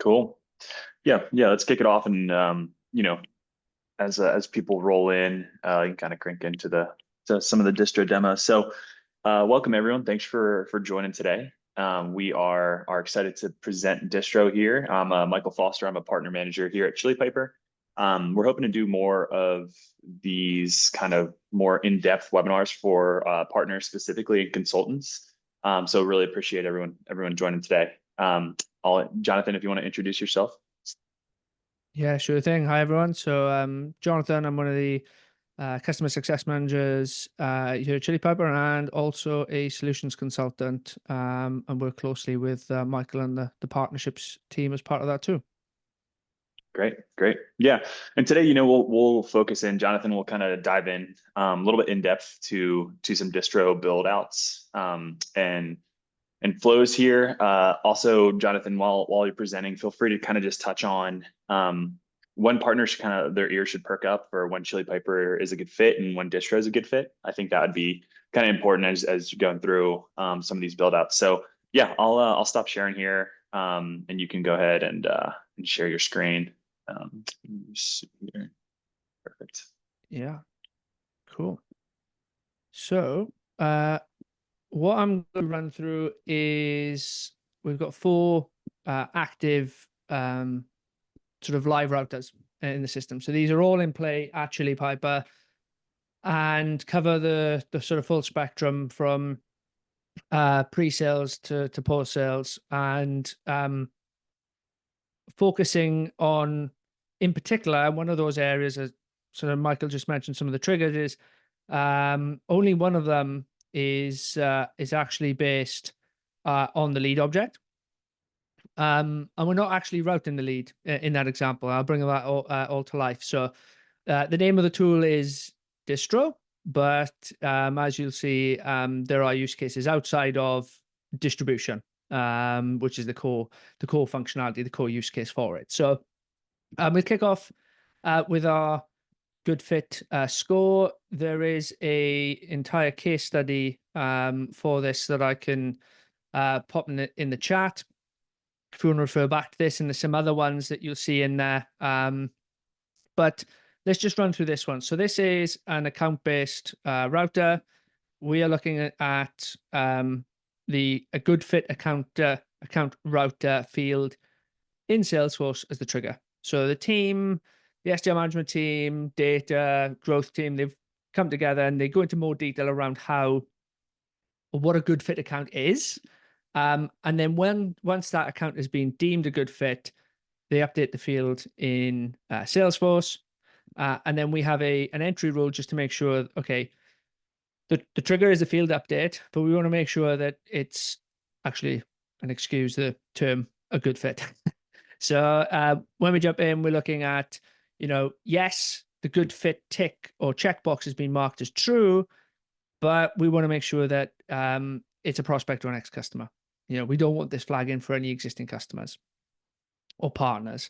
Cool. Yeah. Let's kick it off, and as people roll in, you can kind of crank into to some of the distro demos. So, welcome everyone. Thanks for joining today. We are excited to present Distro here. I'm Michael Foster. I'm a partner manager here at Chili Piper. We're hoping to do more of these kind of more in-depth webinars for partners specifically and consultants. So really appreciate everyone joining today. Jonathan, if you want to introduce yourself. Yeah, sure thing. Hi, everyone. So, Jonathan, I'm one of the customer success managers here at Chili Pepper and also a solutions consultant, and work closely with Michael and the partnerships team as part of that too. Great. Yeah. And today, we'll focus in. Jonathan will kind of dive in a little bit in depth to some distro build outs and flows here. Also, Jonathan, while you're presenting, feel free to kind of just touch on when partners kind of their ears should perk up for when Chili Piper is a good fit and when distro is a good fit. I think that would be kind of important as you're going through some of these build outs. So yeah, I'll stop sharing here, and you can go ahead and share your screen. Perfect. Yeah, cool. So, what I'm going to run through is we've got four active sort of live routers in the system. So these are all in play at Chili Piper and cover the sort of full spectrum from pre-sales to post-sales, and focusing on, in particular, one of those areas, as sort of Michael just mentioned, some of the triggers is only one of them is actually based on the lead object. And we're not actually routing the lead in that example. I'll bring that all to life. So the name of the tool is Distro, but as you'll see, there are use cases outside of distribution, which is the core functionality, the core use case for it. So we'll kick off with our good fit score. There is a entire case study for this that I can pop in the chat if you want to refer back to this, and there's some other ones that you'll see in there. But let's just run through this one. So this is an account-based router. We are looking at a good fit account router field in Salesforce as the trigger. So the team, the SDR management team, data, growth team, they've come together and they go into more detail around what a good fit account is. And then once that account has been deemed a good fit, they update the field in Salesforce. And then we have an entry rule just to make sure, okay, the trigger is a field update, but we want to make sure that it's actually, and excuse the term, a good fit. So when we jump in, we're looking at, yes, the good fit tick or checkbox has been marked as true, but we want to make sure that it's a prospect or an ex-customer. We don't want this flag in for any existing customers or partners.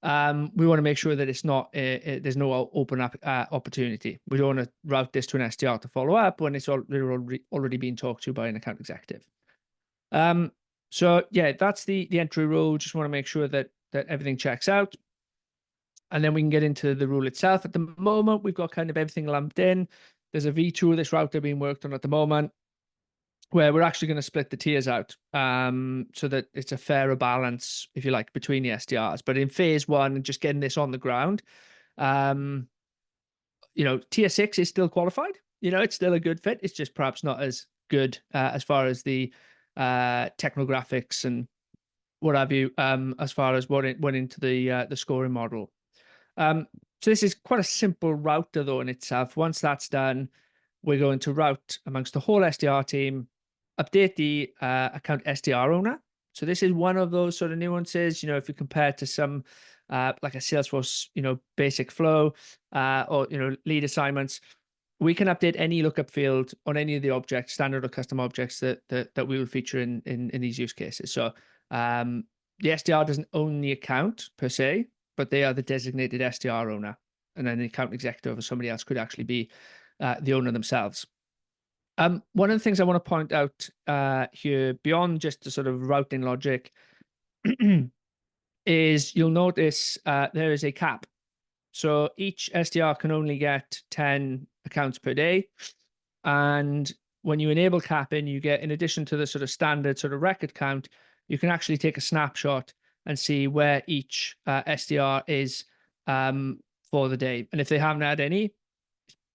We want to make sure that it's not there's no open up opportunity. We don't want to route this to an SDR to follow up when it's already been talked to by an account executive. So yeah, that's the entry rule. Just want to make sure that everything checks out, and then we can get into the rule itself. At the moment, we've got kind of everything lumped in. There's a V2 of this router being worked on at the moment, where we're actually going to split the tiers out so that it's a fairer balance, if you like, between the SDRs. But in phase one, just getting this on the ground, tier 6 is still qualified. It's still a good fit. It's just perhaps not as good as far as the technographics and what have you, as far as what went into the scoring model. So this is quite a simple router, though, in itself. Once that's done, we're going to route amongst the whole SDR team, update the account SDR owner. So this is one of those sort of nuances, if you compare to some like a Salesforce, basic flow or, lead assignments, we can update any lookup field on any of the objects, standard or custom objects that we will feature in these use cases. So the SDR doesn't own the account per se, but they are the designated SDR owner. And then the account executive or somebody else could actually be the owner themselves. One of the things I want to point out here, beyond just the sort of routing logic, is you'll notice there is a cap. So each SDR can only get 10 accounts per day. And when you enable capping, you get, in addition to the sort of standard sort of record count, you can actually take a snapshot and see where each SDR is for the day. And if they haven't had any,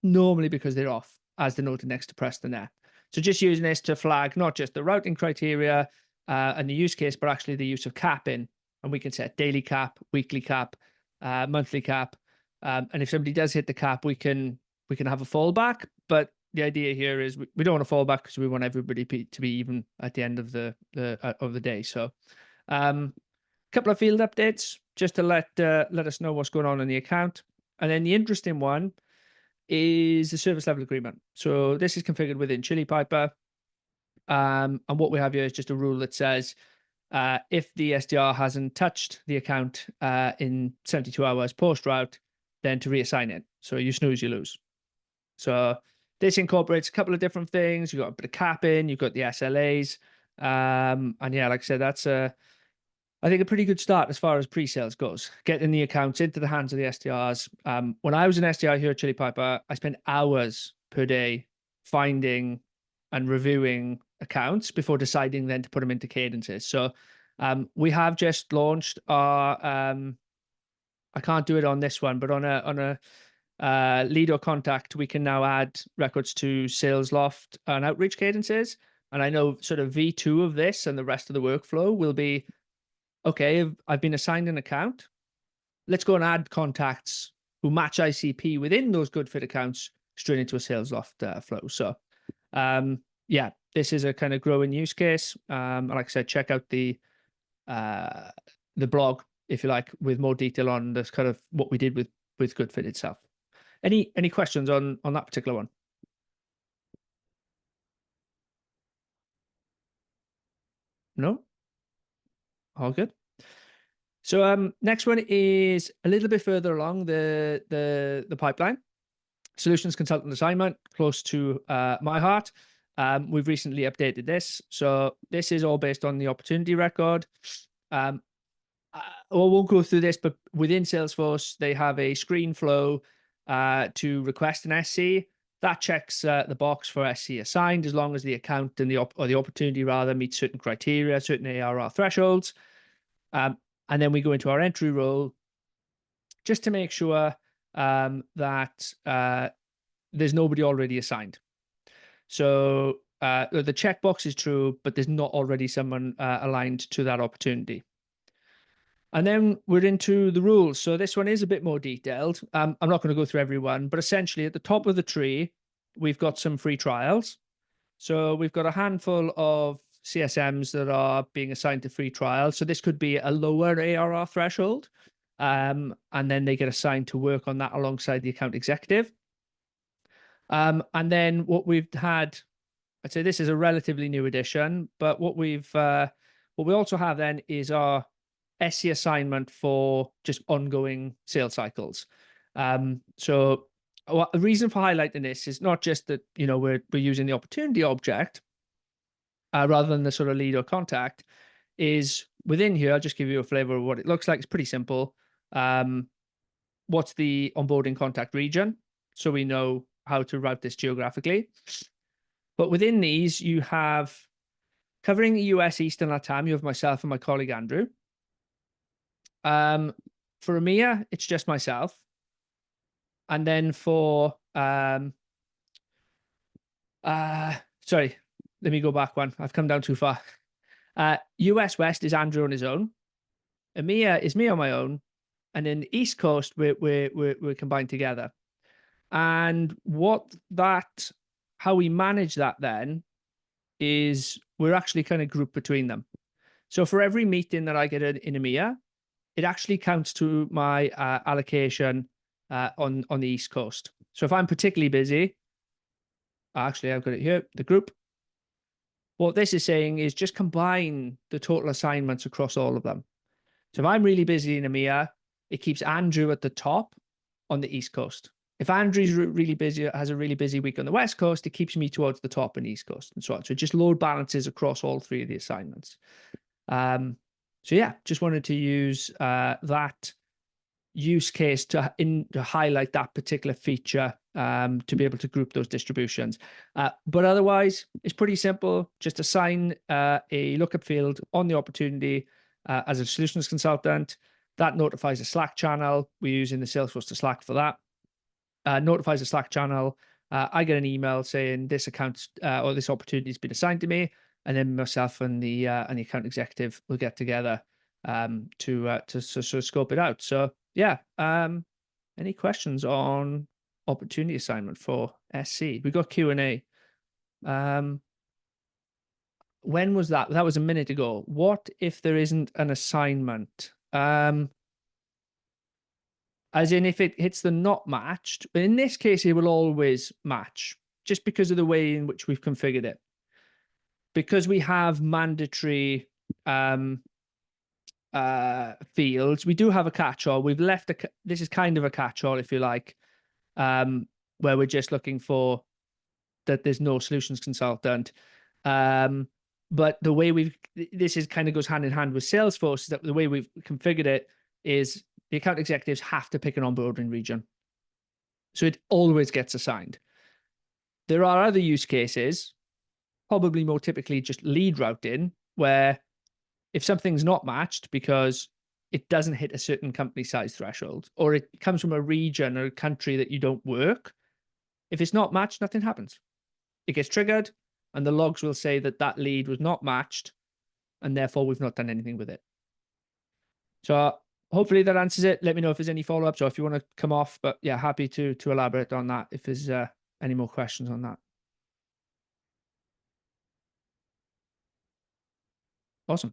normally because they're off, as denoted next to press the net. So just using this to flag not just the routing criteria and the use case, but actually the use of capping. And we can set daily cap, weekly cap, monthly cap. And if somebody does hit the cap, we can have a fallback. But the idea here is we don't want to fall back because we want everybody to be even at the end of the day. So a couple of field updates just to let us know what's going on in the account. And then the interesting one is the service level agreement. So this is configured within Chili Piper. And what we have here is just a rule that says if the SDR hasn't touched the account in 72 hours post route, then to reassign it. So you snooze, you lose. So this incorporates a couple of different things. You've got a bit of capping, you've got the SLAs. And yeah, like I said, that's I think a pretty good start as far as pre-sales goes, getting the accounts into the hands of the SDRs. When I was an SDR here at Chili Piper, I spent hours per day finding and reviewing accounts before deciding then to put them into cadences. So we have just launched our, I can't do it on this one, but on a lead or contact, we can now add records to sales loft and outreach cadences. And I know sort of V2 of this and the rest of the workflow will be, okay, I've been assigned an account. Let's go and add contacts who match ICP within those good fit accounts straight into a sales loft flow. So yeah, this is a kind of growing use case. Like I said, check out the blog, if you like, with more detail on this kind of what we did with good fit itself. Any questions on that particular one? No? All good. So next one is a little bit further along the pipeline. Solutions consultant assignment, close to my heart. We've recently updated this. So this is all based on the opportunity record. I won't go through this, but within Salesforce, they have a screen flow to request an SC. That checks the box for SC assigned as long as the account and the opportunity rather meets certain criteria, certain ARR thresholds. And then we go into our entry role just to make sure that there's nobody already assigned. So the checkbox is true, but there's not already someone aligned to that opportunity. And then we're into the rules. So this one is a bit more detailed. I'm not going to go through every one, but essentially at the top of the tree, we've got some free trials. So we've got a handful of CSMs that are being assigned to free trials. So this could be a lower ARR threshold. And then they get assigned to work on that alongside the account executive. And then what we've had, I'd say this is a relatively new addition, but what we also have then is our SC assignment for just ongoing sales cycles. So the reason for highlighting this is not just that, you know, we're using the opportunity object rather than the sort of lead or contact. Is within here, I'll just give you a flavor of what it looks like. It's pretty simple. What's the onboarding contact region? So we know how to route this geographically. But within these, you have covering the US, East, and LATAM, you have myself and my colleague Andrew. For EMEA, it's just myself. And then for sorry, let me go back one. I've come down too far. US West is Andrew on his own. EMEA is me on my own. And then the East Coast, we're combined together. And how we manage that then is we're actually kind of grouped between them. So for every meeting that I get in EMEA, it actually counts to my allocation on the East Coast. So if I'm particularly busy, actually I've got it here, the group. What this is saying is just combine the total assignments across all of them. So if I'm really busy in EMEA, it keeps Andrew at the top on the East Coast. If Andrew's really busy, has a really busy week on the West Coast, it keeps me towards the top and East Coast and so on. So it just load balances across all three of the assignments. So yeah, just wanted to use that use case to highlight that particular feature to be able to group those distributions. But otherwise, it's pretty simple. Just assign a lookup field on the opportunity as a solutions consultant. That notifies a Slack channel. We're using the Salesforce to Slack for that. Notifies a Slack channel. I get an email saying this account or this opportunity has been assigned to me, and then myself and the account executive will get together to sort of scope it out. So yeah, any questions on opportunity assignment for SC? We got Q&A. When was that? That was a minute ago. What if there isn't an assignment? As in, if it hits the not matched, but in this case, it will always match just because of the way in which we've configured it. Because we have mandatory fields, we do have a catch-all. We've left this is kind of a catch-all, if you like, where we're just looking for that there's no solutions consultant. But the way this is kind of goes hand in hand with Salesforce, is that the way we've configured it is the account executives have to pick an onboarding region. So it always gets assigned. There are other use cases, probably more typically just lead routing, where if something's not matched because it doesn't hit a certain company size threshold, or it comes from a region or a country that you don't work, if it's not matched, nothing happens. It gets triggered, and the logs will say that that lead was not matched, and therefore we've not done anything with it. So hopefully that answers it. Let me know if there's any follow-ups or if you want to come off. But yeah, happy to elaborate on that if there's any more questions on that. Awesome.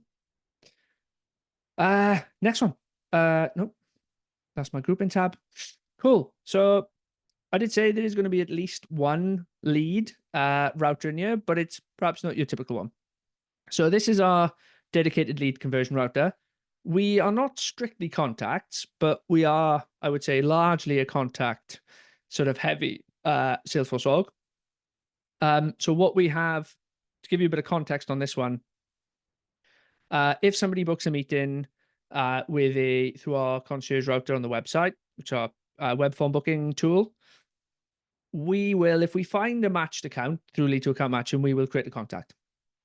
Next one. Nope. That's my grouping tab. Cool. So I did say there is going to be at least one lead router in here, but it's perhaps not your typical one. So this is our dedicated lead conversion router. We are not strictly contacts, but we are, I would say, largely a contact sort of heavy Salesforce org. So what we have, to give you a bit of context on this one, if somebody books a meeting through our concierge router on the website, which are web form booking tool, we will, if we find a matched account through lead to account matching, we will create a contact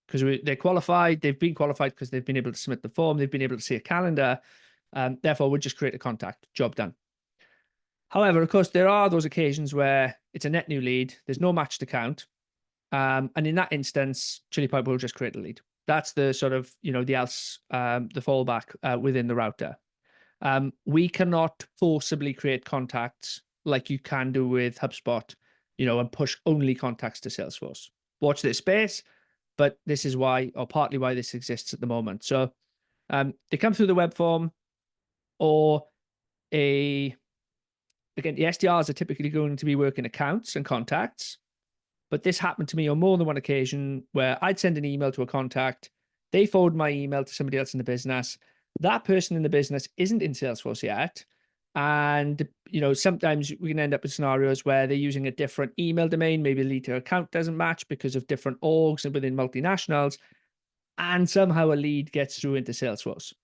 because they're qualified. They've been qualified because they've been able to submit the form. They've been able to see a calendar. Therefore, we'll just create a contact. Job done. However, of course, there are those occasions where it's a net new lead. There's no matched account. And in that instance, Chili Pipe will just create a lead. That's the sort of, the else, the fallback within the router. We cannot forcibly create contacts like you can do with HubSpot, and push only contacts to Salesforce. Watch this space, but this is why, or partly why this exists at the moment. So they come through the web form, or again, the SDRs are typically going to be working accounts and contacts. But this happened to me on more than one occasion where I'd send an email to a contact, they forward my email to somebody else in the business. That person in the business isn't in Salesforce yet. And, sometimes we can end up with scenarios where they're using a different email domain. Maybe lead to account doesn't match because of different orgs and within multinationals. And somehow a lead gets through into Salesforce.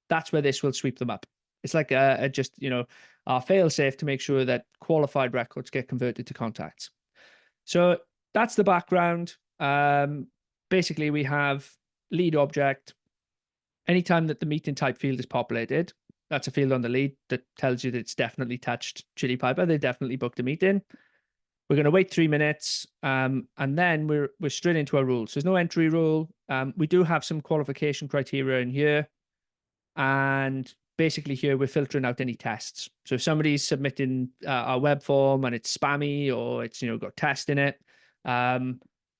That's where this will sweep them up. It's like our fail safe to make sure that qualified records get converted to contacts. So that's the background. Basically, we have lead object. Anytime that the meeting type field is populated, that's a field on the lead that tells you that it's definitely touched Chili Piper. They definitely booked a meeting. We're going to wait 3 minutes, and then we're straight into our rules. There's no entry rule. We do have some qualification criteria in here, and basically here we're filtering out any tests. So if somebody's submitting our web form and it's spammy or it's got test in it,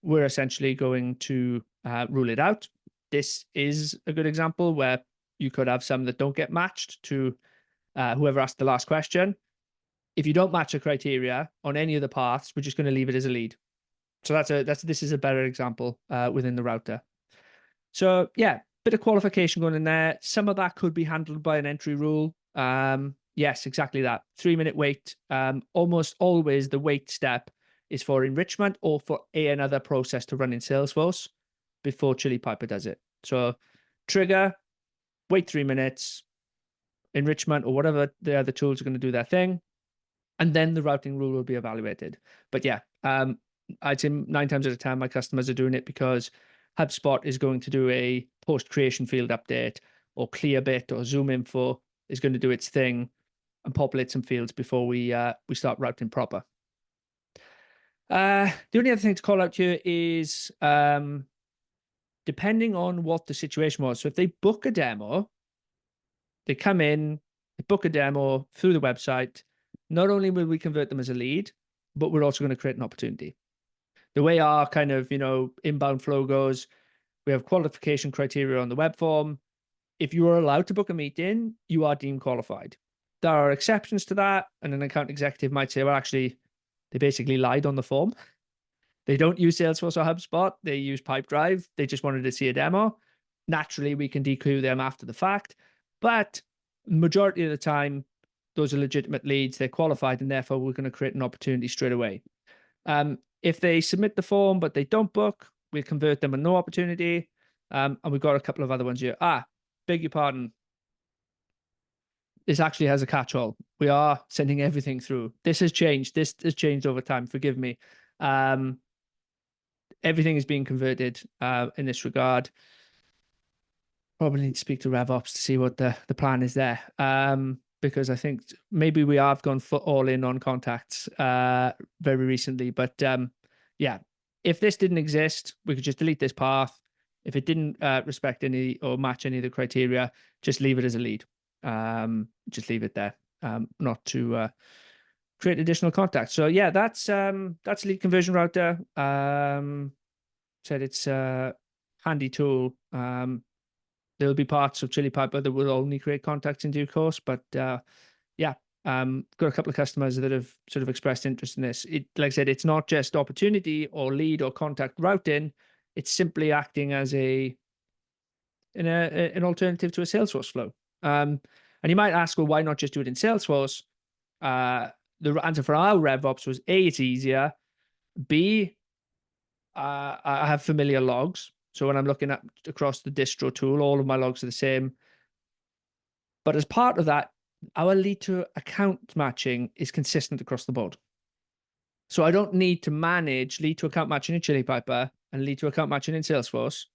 we're essentially going to rule it out. This is a good example where you could have some that don't get matched to whoever asked the last question. If you don't match a criteria on any of the paths, we're just going to leave it as a lead. So this is a better example within the router. So yeah, bit of qualification going in there. Some of that could be handled by an entry rule. Yes, exactly that. 3-minute wait. Almost always the wait step is for enrichment or for another process to run in Salesforce before Chili Piper does it. So trigger, wait 3 minutes, enrichment or whatever the other tools are going to do their thing, and then the routing rule will be evaluated. But yeah, I'd say 9 times out of 10, my customers are doing it because HubSpot is going to do a post creation field update, or Clearbit or Zoom Info is going to do its thing and populate some fields before we start routing proper. The only other thing to call out here is depending on what the situation was. So if they book a demo, they come in, they book a demo through the website. Not only will we convert them as a lead, but we're also going to create an opportunity. The way our kind of, inbound flow goes, we have qualification criteria on the web form. If you are allowed to book a meeting, you are deemed qualified. There are exceptions to that, and an account executive might say, well, actually, they basically lied on the form. They don't use Salesforce or HubSpot. They use Pipedrive. They just wanted to see a demo. Naturally, we can DQ them after the fact, but majority of the time, those are legitimate leads. They're qualified, and therefore we're going to create an opportunity straight away. If they submit the form but they don't book, we'll convert them a no opportunity. And we've got a couple of other ones here. Beg your pardon. This actually has a catch-all. We are sending everything through. This has changed. This has changed over time. Forgive me. Everything is being converted in this regard. Probably need to speak to RevOps to see what the plan is there. Because I think maybe we have gone all in on contacts very recently. But yeah, if this didn't exist, we could just delete this path. If it didn't respect any or match any of the criteria, just leave it as a lead. Just leave it there, not to create additional contacts. So yeah, that's lead conversion router. Said it's a handy tool. There'll be parts of Chili Piper that will only create contacts in due course, but yeah, got a couple of customers that have sort of expressed interest in this. Like I said, it's not just opportunity or lead or contact routing. It's simply acting as an alternative to a Salesforce flow. And you might ask, well, why not just do it in Salesforce? The answer for our RevOps was A, it's easier. B, I have familiar logs. So when I'm looking at across the distro tool, all of my logs are the same. But as part of that, our lead to account matching is consistent across the board. So I don't need to manage lead to account matching in Chili Piper and lead to account matching in Salesforce.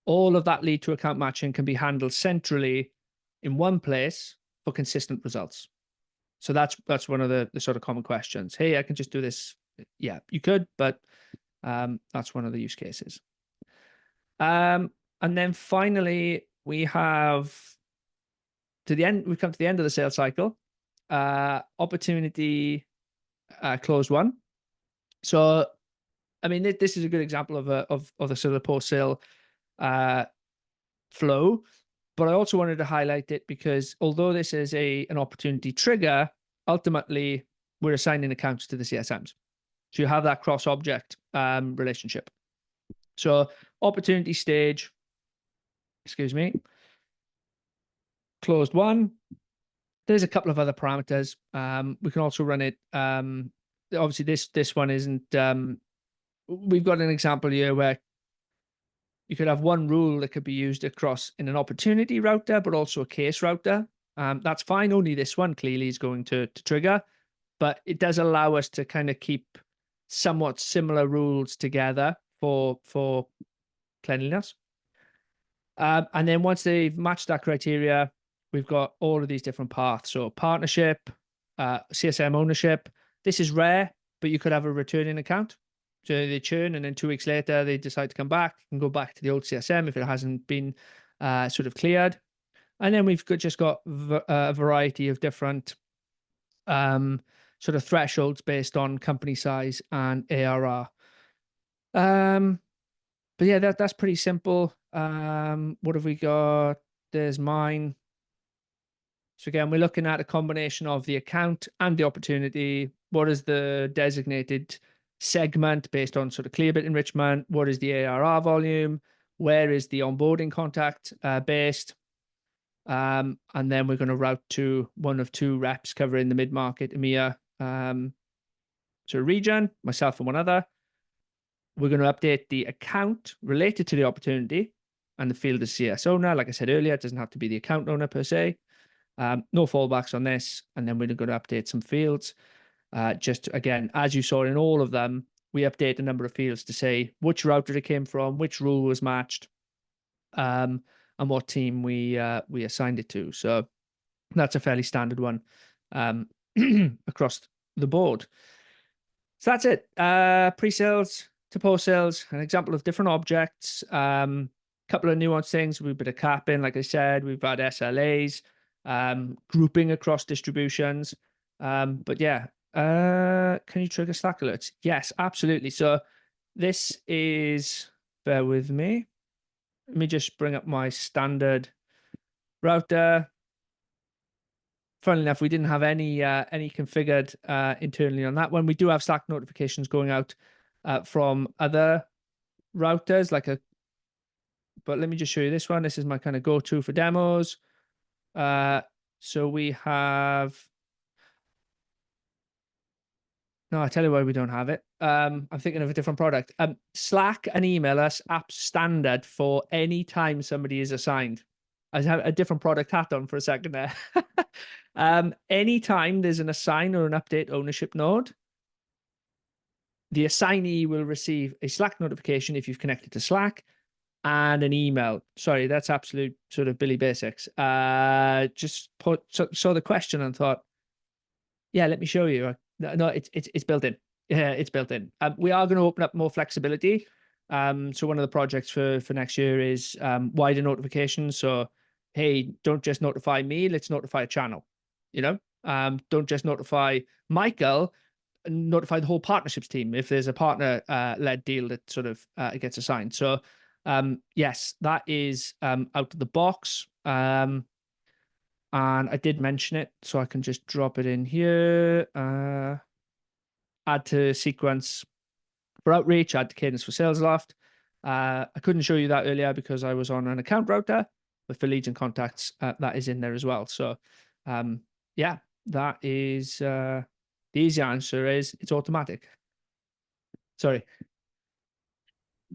All of that lead to account matching can be handled centrally in one place for consistent results. So that's one of the sort of common questions. Hey, I can just do this. Yeah, you could, but that's one of the use cases. And then finally, we have to the end. We've come to the end of the sales cycle. Opportunity closed one. So, I mean, this is a good example of the sort of post sale flow. But I also wanted to highlight it because although this is an opportunity trigger, ultimately we're assigning accounts to the CSMs. So you have that cross object relationship. So opportunity stage, excuse me, closed one. There's a couple of other parameters. We can also run it. Obviously, this one isn't. We've got an example here where you could have one rule that could be used across in an opportunity router, but also a case router. That's fine. Only this one clearly is going to trigger, but it does allow us to kind of keep somewhat similar rules together for cleanliness. And then once they've matched that criteria, we've got all of these different paths. So partnership, CSM ownership. This is rare, but you could have a returning account. So they churn, and then 2 weeks later, they decide to come back and go back to the old CSM if it hasn't been sort of cleared. And then we've just got a variety of different sort of thresholds based on company size and ARR. But yeah, that's pretty simple. What have we got? There's mine. So again, we're looking at a combination of the account and the opportunity. What is the designated segment based on sort of Clearbit enrichment? What is the ARR volume? Where is the onboarding contact based? And then we're going to route to one of 2 reps covering the mid-market EMEA region, myself and one other. We're going to update the account related to the opportunity. and the field is CS owner. Like I said earlier, it doesn't have to be the account owner per se. No fallbacks on this. And then we're going to update some fields. Just again, as you saw in all of them, we update a number of fields to say which router it came from, which rule was matched, and what team we assigned it to. So that's a fairly standard one across the board. So that's it. Pre-sales to post-sales, an example of different objects. Couple of nuanced things. We've been a capping, like I said. We've had SLAs, grouping across distributions. But yeah, can you trigger Slack alerts? Yes, absolutely. So this is, bear with me. Let me just bring up my standard router. Funnily enough, we didn't have any configured internally on that one. We do have Slack notifications going out from other routers, but let me just show you this one. This is my kind of go-to for demos. So we have. No, I tell you why we don't have it. I'm thinking of a different product. Slack and email us app standard for any time somebody is assigned. I have a different product hat on for a second there. Anytime there's an assign or an update ownership node, the assignee will receive a Slack notification if you've connected to Slack and an email. Sorry, that's absolute sort of Billy Basics. Just saw the question and thought, yeah, let me show you. No, it's built in. Yeah, it's built in. We are going to open up more flexibility. So one of the projects for next year is wider notifications. So, hey, don't just notify me. Let's notify a channel. You know, don't just notify Michael. Notify the whole partnerships team if there's a partner led deal that sort of gets assigned. So, yes, that is out of the box. And I did mention it, so I can just drop it in here. Add to sequence for outreach, add to cadence for sales loft. I couldn't show you that earlier because I was on an account router, but for leads and contacts, that is in there as well. So, yeah, that is the easy answer is it's automatic. Sorry.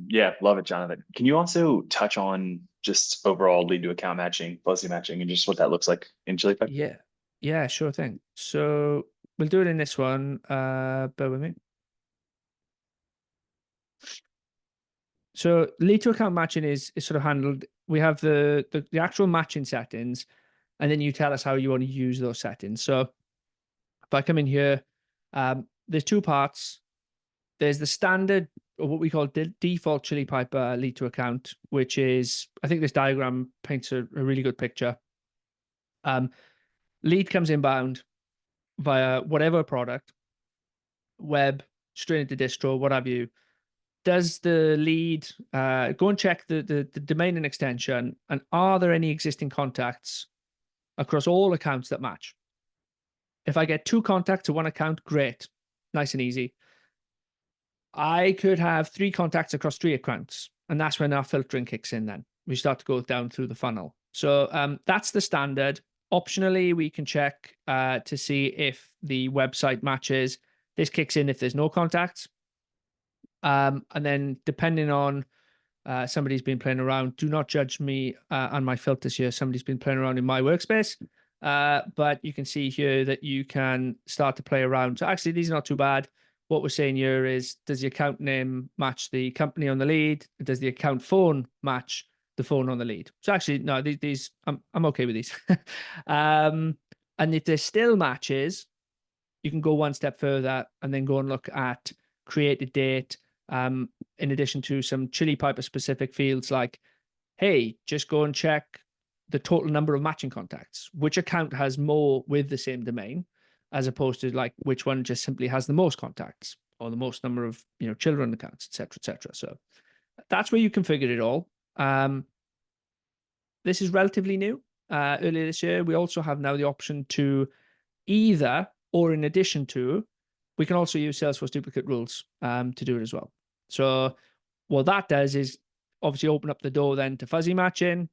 Yeah, love it, Jonathan. Can you also touch on just overall lead to account matching, fuzzy matching, and just what that looks like in Chili Pepper? Yeah, sure thing. So we'll do it in this one. Bear with me. So lead to account matching is sort of handled. We have the actual matching settings, and then you tell us how you want to use those settings. So if I come in here, there's two parts. There's the standard, or what we call default Chili Piper lead to account, which is, I think this diagram paints a really good picture. Lead comes inbound via whatever product, web, straight into distro, what have you. Does the lead go and check the domain and extension, and are there any existing contacts across all accounts that match? If I get two contacts to one account, great, nice and easy. I could have three contacts across three accounts, and that's when our filtering kicks in. Then we start to go down through the funnel. So that's the standard. Optionally, we can check to see if the website matches. This kicks in if there's no contacts. And then depending on somebody's been playing around, do not judge me on my filters here. Somebody's been playing around in my workspace. But you can see here that you can start to play around. So actually, these are not too bad. What we're saying here is, does the account name match the company on the lead? Does the account phone match the phone on the lead? So actually, no, these I'm okay with these. And if there still matches, you can go one step further and then go and look at created date. In addition to some Chili Piper specific fields like, hey, just go and check the total number of matching contacts. Which account has more with the same domain, as opposed to like which one just simply has the most contacts or the most number of children accounts, etc., etc. So that's where you configured it all. This is relatively new. Earlier this year, we also have now the option to either or in addition to, we can also use Salesforce duplicate rules to do it as well. So what that does is obviously open up the door then to fuzzy matching,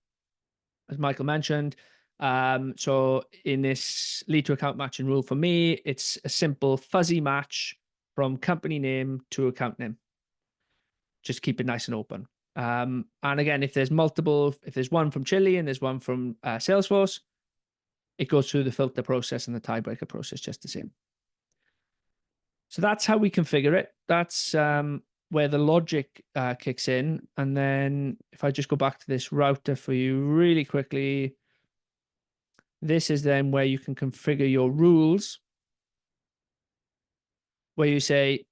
as Michael mentioned. So in this lead to account matching rule for me, it's a simple fuzzy match from company name to account name. Just keep it nice and open. And again, if there's multiple, if there's one from Chile and there's one from Salesforce, it goes through the filter process and the tiebreaker process just the same. So that's how we configure it. That's where the logic kicks in. And then if I just go back to this router for you really quickly, this is then where you can configure your rules, where you say,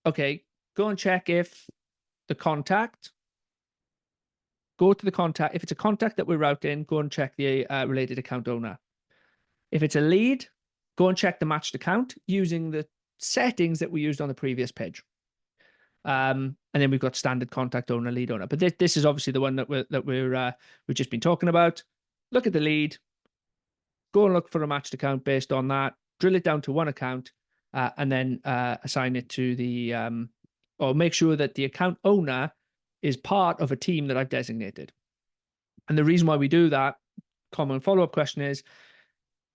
okay, go and check if the contact, go to the contact. If it's a contact that we're routing, go and check the related account owner. If it's a lead, go and check the matched account using the settings that we used on the previous page. And then we've got standard contact owner, lead owner. But this is obviously the one that we've just been talking about. Look at the lead, go and look for a matched account based on that, drill it down to one account, and then assign it to the or make sure that the account owner is part of a team that I've designated. And the reason why we do that, common follow-up question is,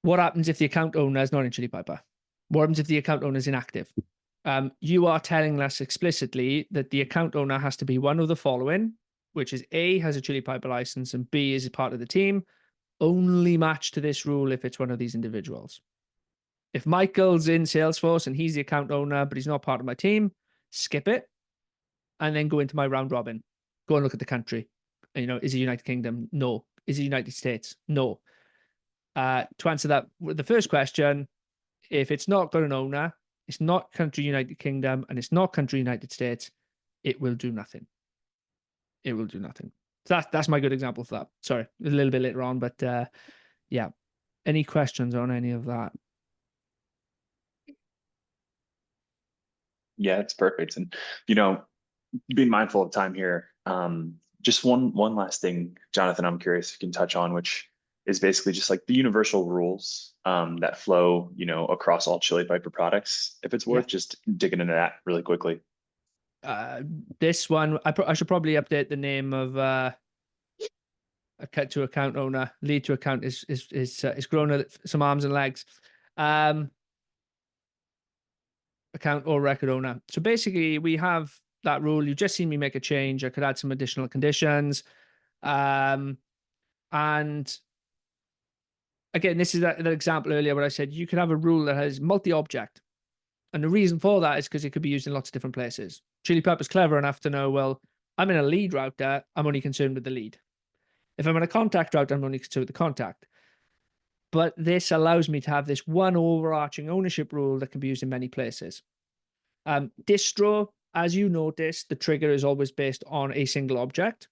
what happens if the account owner is not in Chili Piper? What happens if the account owner is inactive? You are telling us explicitly that the account owner has to be one of the following, which is A, has a Chili Piper license, and B, is a part of the team. Only match to this rule if it's one of these individuals. If Michael's in Salesforce and he's the account owner, but he's not part of my team, skip it and then go into my round robin. Go and look at the country. You know, is it United Kingdom? No. Is it United States? No. To answer that, the first question, if it's not got an owner, it's not country United Kingdom, and it's not country United States, it will do nothing. It will do nothing. So that's my good example for that. Sorry, a little bit later on, but yeah. Any questions on any of that? Yeah, it's perfect. And you know, being mindful of time here, just one last thing, Jonathan, I'm curious if you can touch on, which is basically just like the universal rules that flow, you know, across all Chili Piper products, if it's Yeah. worth just digging into that really quickly. This one, I should probably update the name of account to account owner. Lead to account is grown some arms and legs. Account or record owner. So basically, we have that rule. You've just seen me make a change. I could add some additional conditions. And again, this is that example earlier where I said you could have a rule that has multi-object. And the reason for that is because it could be used in lots of different places. Chili Pepper's clever enough to know, well, I'm in a lead router, I'm only concerned with the lead. If I'm in a contact router, I'm only concerned with the contact. But this allows me to have this one overarching ownership rule that can be used in many places. Distro, as you notice, the trigger is always based on a single object.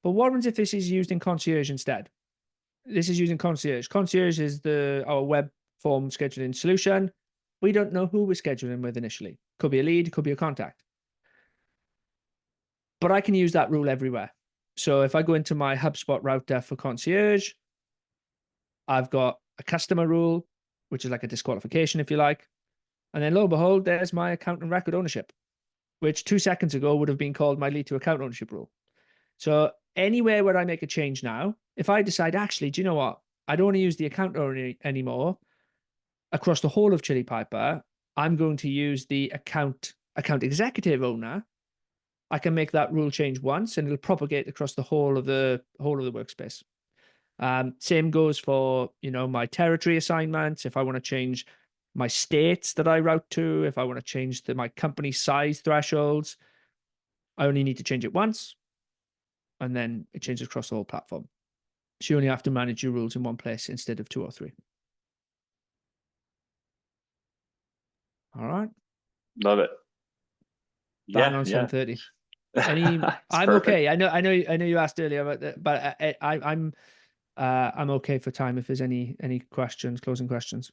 But what happens if this is used in concierge instead? This is using concierge. Concierge is our web form scheduling solution. We don't know who we're scheduling with initially. Could be a lead, could be a contact. But I can use that rule everywhere. So if I go into my HubSpot router for concierge, I've got a customer rule, which is like a disqualification, if you like. And then lo and behold, there's my account and record ownership, which 2 seconds ago would have been called my lead to account ownership rule. So anywhere where I make a change now, if I decide, actually, do you know what? I don't want to use the account owner anymore across the whole of Chili Piper. I'm going to use the account executive owner. I can make that rule change once and it'll propagate across the whole of the workspace. Same goes for, you know, my territory assignments. If I want to change my states that I route to, if I want to change my company size thresholds, I only need to change it once and then it changes across the whole platform. So you only have to manage your rules in one place instead of 2 or 3. All right. Love it. Bang Yeah, on yeah. 7:30. It's I'm perfect. okay. I know you asked earlier about that, but I'm okay for time if there's any questions, closing questions.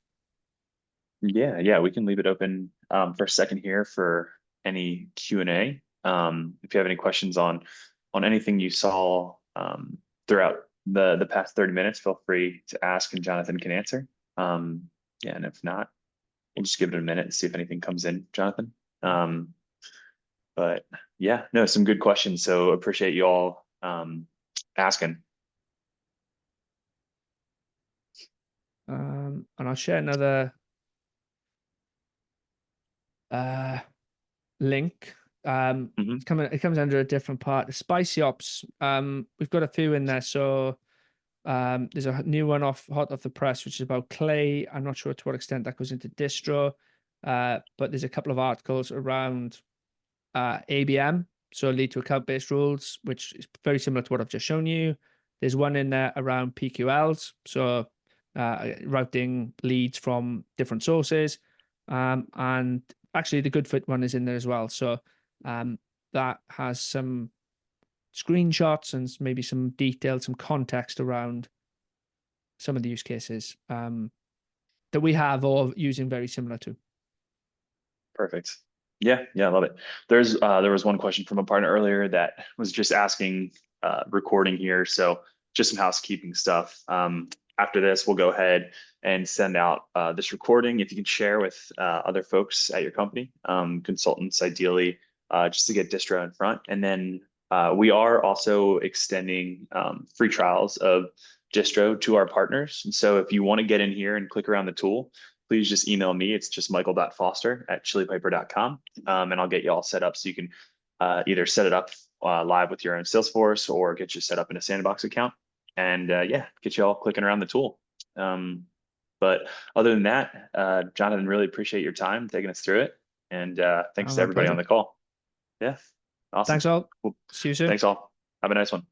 Yeah, yeah, we can leave it open for a second here for any Q&A. If you have any questions on anything you saw throughout the past 30 minutes, feel free to ask and Jonathan can answer. Yeah, and if not, we'll just give it a minute and see if anything comes in, Jonathan. But yeah, no, some good questions. So appreciate you all asking. And I'll share another link Hmm. It comes under a different part. The spicy ops, we've got a few in there. So there's a new one hot off the press, which is about clay. I'm not sure to what extent that goes into distro, but there's a couple of articles around ABM, so lead to account based rules, which is very similar to what I've just shown you. There's one in there around PQLs, so routing leads from different sources. And actually, the good fit one is in there as well. So that has some screenshots and maybe some detail, some context around some of the use cases that we have or using very similar to. Perfect. Yeah, yeah, I love it. There was one question from a partner earlier that was just asking recording here. So just some housekeeping stuff. After this, we'll go ahead and send out this recording. If you can share with other folks at your company, consultants ideally, just to get distro in front. And then we are also extending free trials of distro to our partners. And so if you want to get in here and click around the tool, please just email me. It's just michael.foster@chilipiper.com. And I'll get you all set up so you can either set it up live with your own Salesforce or get you set up in a Sandbox account. And yeah, get you all clicking around the tool. But other than that, Jonathan, really appreciate your time taking us through it. And thanks to My everybody on pleasure. the call. Yeah, awesome. Thanks all. Cool. See you soon. Thanks all. Have a nice one.